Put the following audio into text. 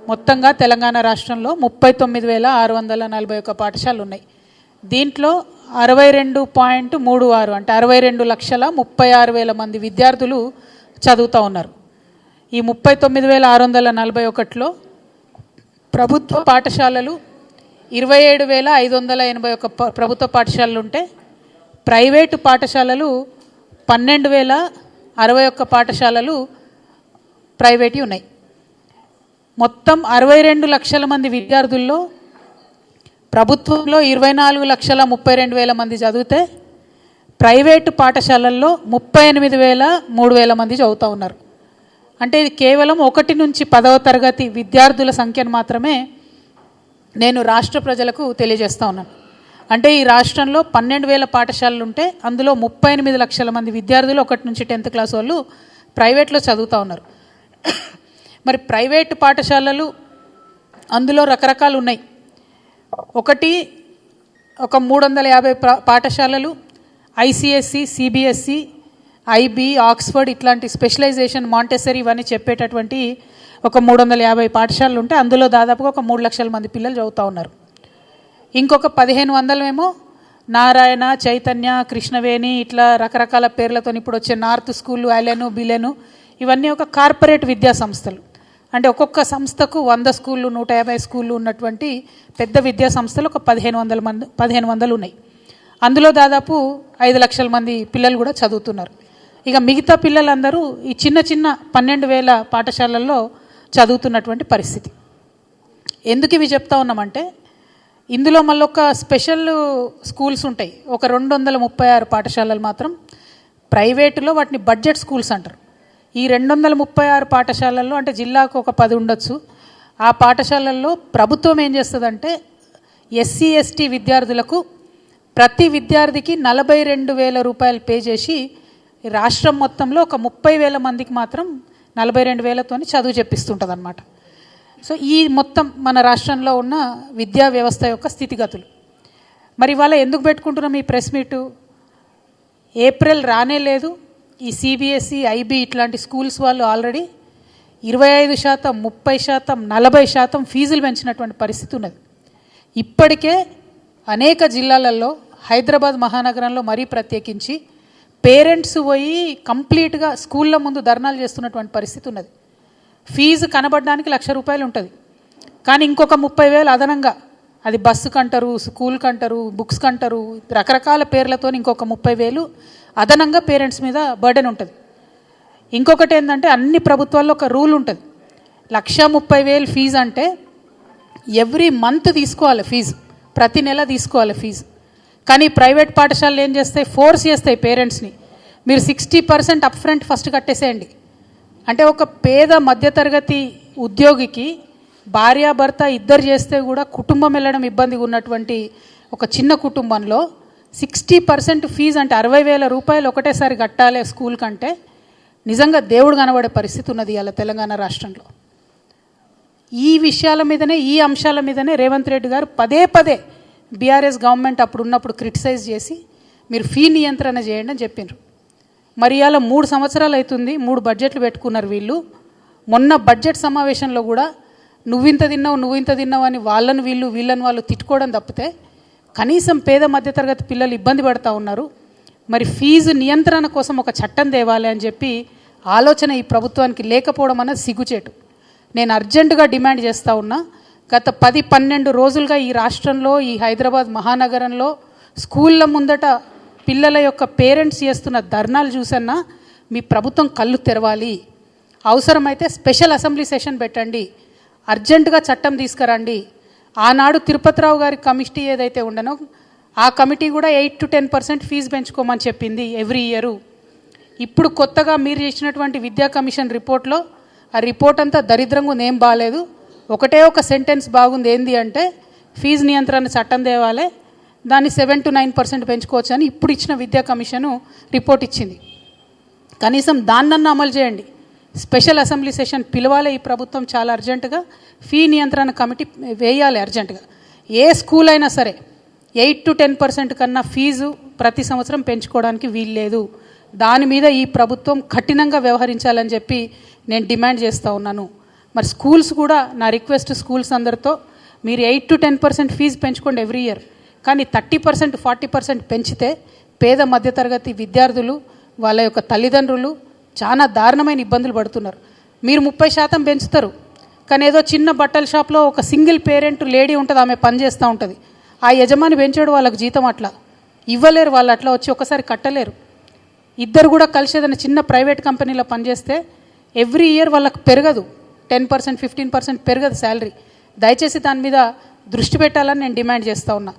మొత్తంగా తెలంగాణ రాష్ట్రంలో 39,641 పాఠశాలలు ఉన్నాయి. దీంట్లో 62.36 అంటే 62,36,000 మంది విద్యార్థులు చదువుతూ ఉన్నారు. ఈ 39,641లో ప్రభుత్వ పాఠశాలలు 27,581 ప్రభుత్వ పాఠశాలలు ఉంటే ప్రైవేటు పాఠశాలలు 12,061 పాఠశాలలు ప్రైవేట్ ఉన్నాయి. మొత్తం 62 లక్షల మంది విద్యార్థుల్లో ప్రభుత్వంలో 24,32,000 మంది చదివితే ప్రైవేటు పాఠశాలల్లో 38,000 మంది చదువుతూ ఉన్నారు. అంటే ఇది కేవలం 1 నుంచి 10వ తరగతి విద్యార్థుల సంఖ్యను మాత్రమే నేను రాష్ట్ర ప్రజలకు తెలియజేస్తూ ఉన్నాను. అంటే ఈ రాష్ట్రంలో 12,000 పాఠశాలలు ఉంటే అందులో 38 లక్షల మంది విద్యార్థులు 1 నుంచి 10th క్లాస్ వాళ్ళు ప్రైవేట్లో చదువుతూ ఉన్నారు. మరి ప్రైవేటు పాఠశాలలు అందులో రకరకాలు ఉన్నాయి. ఒక 350 పాఠశాలలు ఐసిఎస్సి, సిబిఎస్సి, ఐబీ, ఆక్స్ఫర్డ్ ఇట్లాంటి స్పెషలైజేషన్, మాంటెసరీ ఇవన్నీ చెప్పేటటువంటి ఒక 350 పాఠశాలలు ఉంటే అందులో దాదాపుగా ఒక 3 లక్షల మంది పిల్లలు చదువుతూ ఉన్నారు. ఇంకొక 1,500 ఏమో నారాయణ, చైతన్య, కృష్ణవేణి ఇట్లా రకరకాల పేర్లతో ఇప్పుడు వచ్చే నార్త్ స్కూళ్ళు, ఐలెను, బిలెను ఇవన్నీ ఒక కార్పొరేట్ విద్యా సంస్థలు. అంటే ఒక్కొక్క సంస్థకు 100 స్కూళ్ళు, 150 స్కూళ్ళు ఉన్నటువంటి పెద్ద విద్యా సంస్థలు ఒక 1,500 ఉన్నాయి. అందులో దాదాపు 5 లక్షల మంది పిల్లలు కూడా చదువుతున్నారు. ఇక మిగతా పిల్లలందరూ ఈ చిన్న చిన్న 12,000 పాఠశాలల్లో చదువుతున్నటువంటి పరిస్థితి. ఎందుకు ఇవి చెప్తా ఉన్నామంటే ఇందులో మళ్ళీ ఒక స్పెషల్ స్కూల్స్ ఉంటాయి. ఒక 236 పాఠశాలలు మాత్రం ప్రైవేటులో వాటిని బడ్జెట్ స్కూల్స్ అంటారు. ఈ 236 పాఠశాలల్లో అంటే జిల్లాకు ఒక 10 ఉండొచ్చు. ఆ పాఠశాలల్లో ప్రభుత్వం ఏం చేస్తుందంటే ఎస్సీ, ఎస్టీ విద్యార్థులకు ప్రతి విద్యార్థికి 42,000 రూపాయలు పే చేసి రాష్ట్రం మొత్తంలో ఒక 30,000 మందికి మాత్రం 42,000తోని చదువు చెప్పిస్తుంటుంది అన్నమాట. సో ఈ మొత్తం మన రాష్ట్రంలో ఉన్న విద్యా వ్యవస్థ యొక్క స్థితిగతులు. మరి ఇవాళ ఎందుకు పెట్టుకుంటున్నాం ఈ ప్రెస్ మీటు? ఏప్రిల్ రానే లేదు. ఈ సిబిఎస్ఈ, ఐబీ ఇట్లాంటి స్కూల్స్ వాళ్ళు ఆల్రెడీ 25%, 30%, 40% ఫీజులు పెంచినటువంటి పరిస్థితి ఉన్నది. ఇప్పటికే అనేక జిల్లాలలో, హైదరాబాద్ మహానగరంలో మరీ ప్రత్యేకించి పేరెంట్స్ పోయి కంప్లీట్గా స్కూళ్ళ ముందు ధర్నాలు చేస్తున్నటువంటి పరిస్థితి ఉన్నది. ఫీజు కనబడడానికి ₹1,00,000 ఉంటుంది, కానీ ఇంకొక 30,000 అదనంగా, అది బస్సుకు అంటారు, స్కూల్కి అంటారు, బుక్స్కి అంటారు, రకరకాల పేర్లతో ఇంకొక 30,000 అదనంగా పేరెంట్స్ మీద బర్డెన్ ఉంటుంది. ఇంకొకటి ఏంటంటే అన్ని ప్రభుత్వాల్లో ఒక రూల్ ఉంటుంది. 1,30,000 ఫీజు అంటే ఎవ్రీ మంత్ తీసుకోవాలి ఫీజు, ప్రతి నెల తీసుకోవాలి ఫీజు. కానీ ప్రైవేట్ పాఠశాలలు ఏం చేస్తాయి? ఫోర్స్ చేస్తాయి పేరెంట్స్ని, మీరు 60% అప్ ఫ్రంట్ ఫస్ట్ కట్టేసేయండి. అంటే ఒక పేద మధ్యతరగతి ఉద్యోగికి భార్యాభర్త ఇద్దరు చేస్తే కూడా కుటుంబం వెళ్ళడం ఇబ్బందిగా ఉన్నటువంటి ఒక చిన్న కుటుంబంలో 60% ఫీజు అంటే 60,000 రూపాయలు ఒకటేసారి కట్టాలి స్కూల్ కంటే నిజంగా దేవుడు కనబడే పరిస్థితి ఉన్నది ఇవాళ తెలంగాణ రాష్ట్రంలో. ఈ విషయాల మీదనే, ఈ అంశాల మీదనే రేవంత్ రెడ్డి గారు పదే బీఆర్ఎస్ గవర్నమెంట్ అప్పుడు ఉన్నప్పుడు క్రిటిసైజ్ చేసి మీరు ఫీ నియంత్రణ చేయండి అని చెప్పిండ్రు. మరి ఇవాళ 3 సంవత్సరాలు అవుతుంది, 3 బడ్జెట్లు పెట్టుకున్నారు వీళ్ళు. మొన్న బడ్జెట్ సమావేశంలో కూడా నువ్వింత తిన్నావు అని వాళ్ళని వాళ్ళు తిట్టుకోవడం తప్పితే కనీసం పేద మధ్యతరగతి పిల్లలు ఇబ్బంది పడుతూ ఉన్నారు. మరి ఫీజు నియంత్రణ కోసం ఒక చట్టం తేవాలి అని చెప్పి ఆలోచన ఈ ప్రభుత్వానికి లేకపోవడం అన్నది సిగ్గుచేటు. నేను అర్జెంటుగా డిమాండ్ చేస్తూ ఉన్నా. గత 10-12 రోజులుగా ఈ రాష్ట్రంలో, ఈ హైదరాబాద్ మహానగరంలో స్కూళ్ళ ముందట పిల్లల యొక్క పేరెంట్స్ చేస్తున్న ధర్నాలు చూసన్నా మీ ప్రభుత్వం కళ్ళు తెరవాలి. అవసరమైతే స్పెషల్ అసెంబ్లీ సెషన్ పెట్టండి, అర్జెంటుగా చట్టం తీసుకురండి. ఆనాడు తిరుపతిరావు గారి కమిటీ ఏదైతే ఉండనో ఆ కమిటీ కూడా 8 to 10% ఫీజు పెంచుకోమని చెప్పింది ఎవ్రీ ఇయరు. ఇప్పుడు కొత్తగా మీరు చేసినటువంటి విద్యా కమిషన్ రిపోర్ట్లో ఆ రిపోర్ట్ అంతా దరిద్రంగా ఉంది, ఏం బాగాలేదు. ఒకటే ఒక సెంటెన్స్ బాగుంది, ఏంది అంటే ఫీజు నియంత్రణ చట్టం తేవాలి, దాన్ని 7 to 9% పెంచుకోవచ్చు అని ఇప్పుడు ఇచ్చిన విద్యా కమిషను రిపోర్ట్ ఇచ్చింది. కనీసం దాన్నన్నా అమలు చేయండి. స్పెషల్ అసెంబ్లీ సెషన్ పిలవాలి ఈ ప్రభుత్వం చాలా అర్జెంటుగా. ఫీ నియంత్రణ కమిటీ వేయాలి అర్జెంటుగా. ఏ స్కూల్ అయినా సరే 8 to 10% కన్నా ఫీజు ప్రతి సంవత్సరం పెంచుకోవడానికి వీల్లేదు. దాని మీద ఈ ప్రభుత్వం కఠినంగా వ్యవహరించాలని చెప్పి నేను డిమాండ్ చేస్తూ ఉన్నాను. మరి స్కూల్స్ కూడా నా రిక్వెస్ట్ స్కూల్స్ అందరితో మీరు 8 to 10% ఫీజు పెంచుకోండి ఎవ్రీ ఇయర్, కానీ 30% 40% పెంచితే పేద మధ్యతరగతి విద్యార్థులు వాళ్ళ యొక్క తల్లిదండ్రులు చాలా దారుణమైన ఇబ్బందులు పడుతున్నారు. మీరు 30% పెంచుతారు, కానీ ఏదో చిన్న బట్టల షాప్లో ఒక సింగిల్ పేరెంట్ లేడీ ఉంటుంది, ఆమె పని చేస్తూ ఉంటుంది, ఆ యజమాని పెంచాడు వాళ్ళకు జీతం అట్లా ఇవ్వలేరు, వాళ్ళు అట్లా వచ్చి ఒకసారి కట్టలేరు. ఇద్దరు కూడా కలిసి ఏదైనా చిన్న ప్రైవేట్ కంపెనీలో పనిచేస్తే ఎవ్రీ ఇయర్ వాళ్ళకు పెరగదు, 10% 15% పెరగదు శాలరీ. దయచేసి దాని మీద దృష్టి పెట్టాలని నేను డిమాండ్ చేస్తూ ఉన్నా.